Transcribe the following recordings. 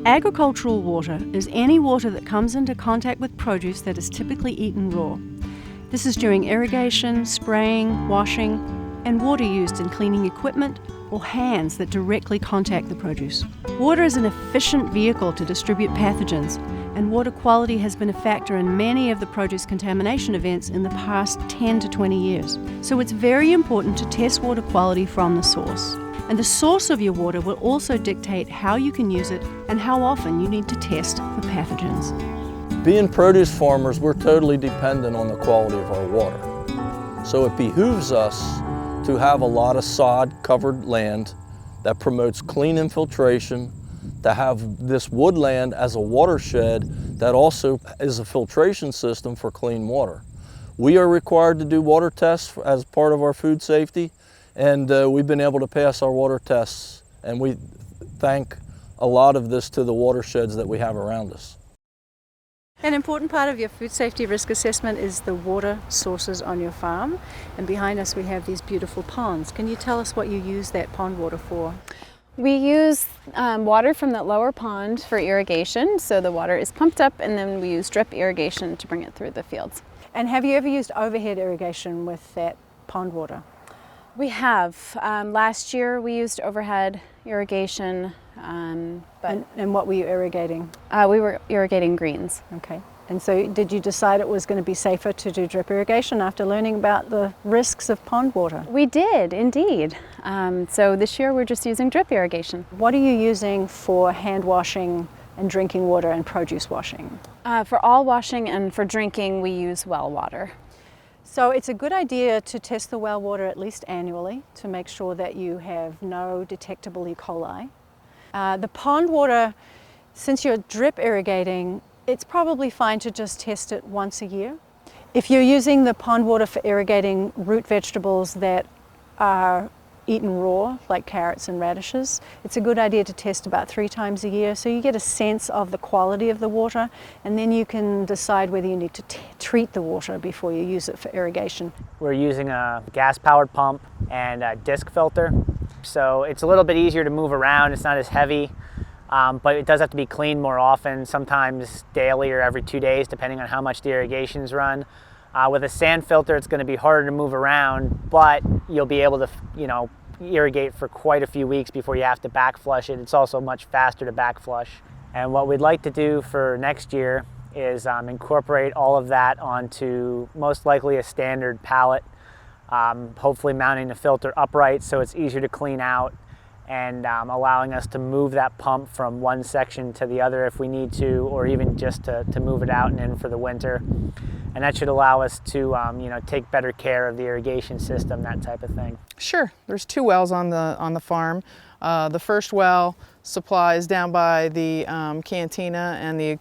Agricultural water is any water that comes into contact with produce that is typically eaten raw. This is during irrigation, spraying, washing, and water used in cleaning equipment or hands that directly contact the produce. Water is an efficient vehicle to distribute pathogens, and water quality has been a factor in many of the produce contamination events in the past 10 to 20 years. So it's very important to test water quality from the source. And the source of your water will also dictate how you can use it and how often you need to test for pathogens. Being produce farmers, we're totally dependent on the quality of our water. So it behooves us to have a lot of sod-covered land that promotes clean infiltration, to have this woodland as a watershed that also is a filtration system for clean water. We are required to do water tests as part of our food safety, and we've been able to pass our water tests, and we thank a lot of this to the watersheds that we have around us. An important part of your food safety risk assessment is the water sources on your farm, and behind us we have these beautiful ponds. Can you tell us what you use that pond water for? We use water from that lower pond for irrigation, so the water is pumped up and then we use drip irrigation to bring it through the fields. And have you ever used overhead irrigation with that pond water? We have. Last year we used overhead irrigation. And what were you irrigating? We were irrigating greens. Okay. And so did you decide it was going to be safer to do drip irrigation after learning about the risks of pond water? We did, indeed. So this year we're just using drip irrigation. What are you using for hand washing and drinking water and produce washing? For all washing and for drinking we use well water. So it's a good idea to test the well water at least annually to make sure that you have no detectable E. coli. The pond water, since you're drip irrigating, it's probably fine to just test it once a year. If you're using the pond water for irrigating root vegetables that are eaten raw, like carrots and radishes, it's a good idea to test about 3 times a year so you get a sense of the quality of the water, and then you can decide whether you need to treat the water before you use it for irrigation. We're using a gas-powered pump and a disc filter, so it's a little bit easier to move around. It's not as heavy, but it does have to be cleaned more often, sometimes daily or every 2 days, depending on how much the irrigations run. With a sand filter, it's going to be harder to move around, but you'll be able to, irrigate for quite a few weeks before you have to back flush it. It's also much faster to back flush. And what we'd like to do for next year is incorporate all of that onto most likely a standard pallet, hopefully mounting the filter upright so it's easier to clean out, and allowing us to move that pump from one section to the other if we need to, or even just to move it out and in for the winter. And that should allow us to take better care of the irrigation system, that type of thing. Sure. There's 2 wells on the farm. The first well supplies down by the cantina and the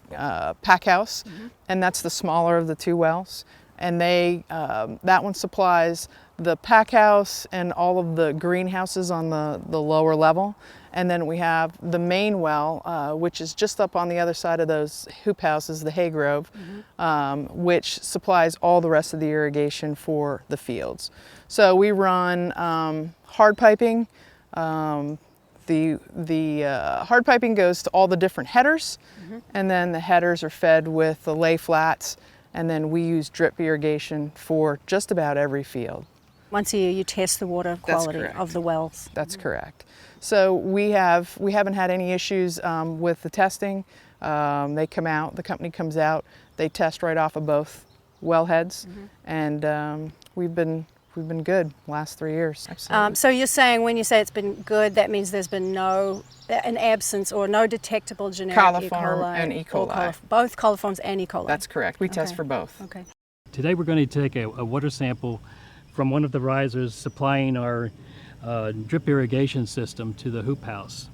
pack house, and that's the smaller of the 2 wells. And that one supplies the pack house and all of the greenhouses on the lower level. And then we have the main well, which is just up on the other side of those hoop houses, the hay grove, which supplies all the rest of the irrigation for the fields. So we run hard piping. The hard piping goes to all the different headers, and then the headers are fed with the lay flats, and then we use drip irrigation for just about every field. Once a year you test the water quality of the wells. That's correct. So we haven't had any issues with the testing. They come out, the company comes out, they test right off of both well heads, and we've been good last 3 years. So you're saying, when you say it's been good, that means there's been an absence or no detectable generic Coliform E. coli and E. coli. Both coliforms and E. coli. That's correct. We test for both. Okay. Today we're going to take a water sample from one of the risers supplying our drip irrigation system to the hoop house.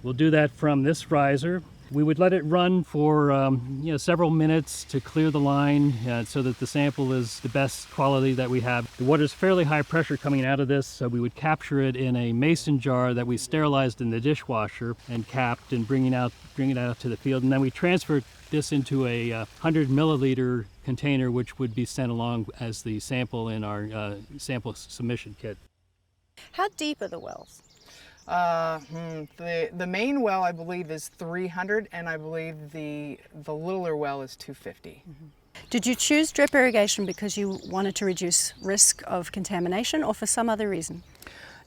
We'll do that from this riser. We would let it run for several minutes to clear the line so that the sample is the best quality that we have. The water is fairly high pressure coming out of this, so we would capture it in a mason jar that we sterilized in the dishwasher and capped and bring it out to the field. And then we transfer this into a 100 milliliter container, which would be sent along as the sample in our sample submission kit. How deep are the wells? The main well, I believe, is 300, and I believe the littler well is 250. Did you choose drip irrigation because you wanted to reduce risk of contamination or for some other reason?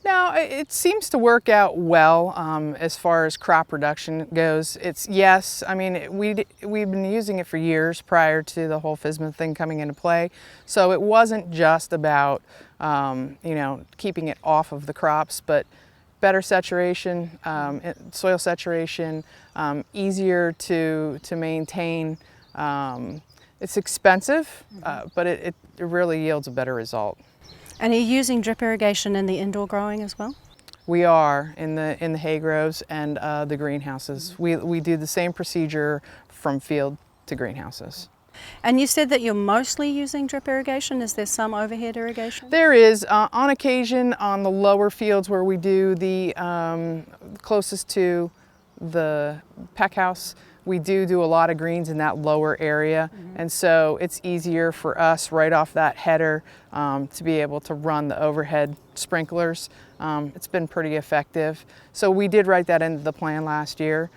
Now, it seems to work out well as far as crop production goes. Yes, I mean, we've been using it for years prior to the whole FSMA thing coming into play. So it wasn't just about, keeping it off of the crops, but better saturation, soil saturation, easier to maintain. It's expensive, but it really yields a better result. And are you using drip irrigation in the indoor growing as well? We are in the hay grows and the greenhouses. We do the same procedure from field to greenhouses. And you said that you're mostly using drip irrigation. Is there some overhead irrigation? There is, on occasion, on the lower fields where we do the closest to the pack house, we do a lot of greens in that lower area, and so it's easier for us right off that header to be able to run the overhead sprinklers. It's been pretty effective. So we did write that into the plan last year,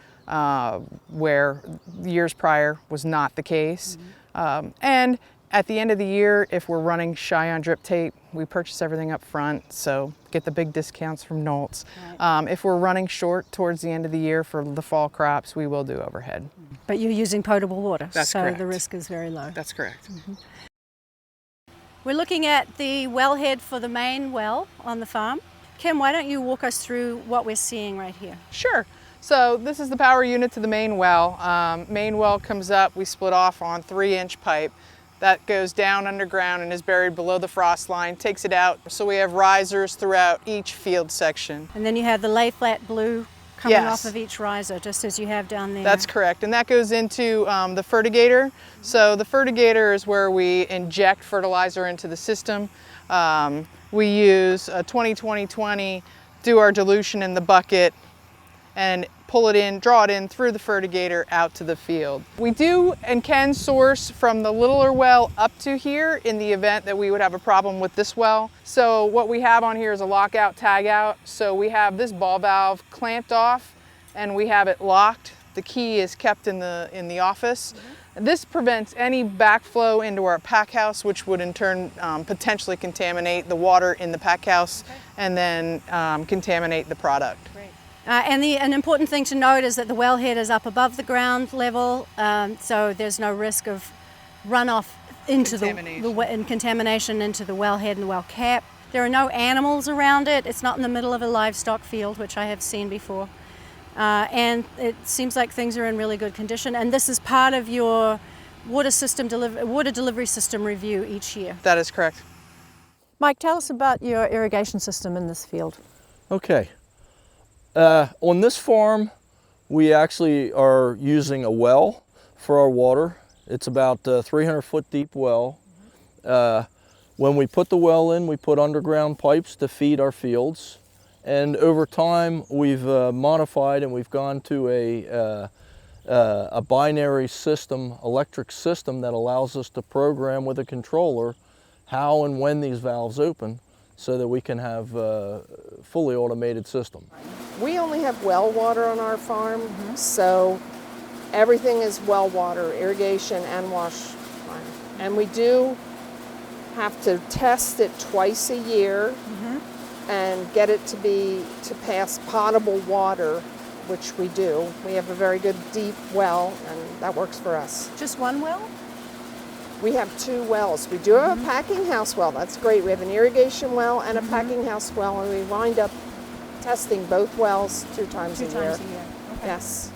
where years prior was not the case. And at the end of the year, if we're running shy on drip tape, we purchase everything up front, so get the big discounts from Knowles. Right. If we're running short towards the end of the year for the fall crops, we will do overhead. But you're using potable water, That's so correct. the risk is very low. That's correct. We're looking at the wellhead for the main well on the farm. Kim, why don't you walk us through what we're seeing right here? Sure. So this is the power unit to the main well. Main well comes up, we split off on 3-inch pipe. That goes down underground and is buried below the frost line, takes it out. So we have risers throughout each field section. And then you have the lay flat blue coming Yes. off of each riser, just as you have down there. That's correct, and that goes into the fertigator. So the fertigator is where we inject fertilizer into the system. We use a 20-20-20, do our dilution in the bucket, and pull it in, draw it in through the fertigator out to the field. We do and can source from the littler well up to here in the event that we would have a problem with this well. So what we have on here is a lockout tag out. So we have this ball valve clamped off and we have it locked. The key is kept in the office. This prevents any backflow into our pack house, which would in turn potentially contaminate the water in the pack house and then contaminate the product. An important thing to note is that the wellhead is up above the ground level, so there's no risk of runoff into and contamination into the wellhead and the well cap. There are no animals around it. It's not in the middle of a livestock field, which I have seen before. And it seems like things are in really good condition. And this is part of your water delivery system review each year. That is correct. Mike, tell us about your irrigation system in this field. Okay. On this farm, we actually are using a well for our water. It's about a 300-foot deep well. When we put the well in, we put underground pipes to feed our fields. And over time, we've modified and we've gone to a binary system, electric system that allows us to program with a controller how and when these valves open so that we can have a fully automated system. We only have well water on our farm, so everything is well water, irrigation and wash line. And we do have to test it twice a year and get it to pass potable water, which we do. We have a very good deep well, and that works for us. Just one well? We have 2 wells. We do have a packing house well. That's great. We have an irrigation well and a packing house well, and we wind up testing both wells 2 times a year. Okay. Yes.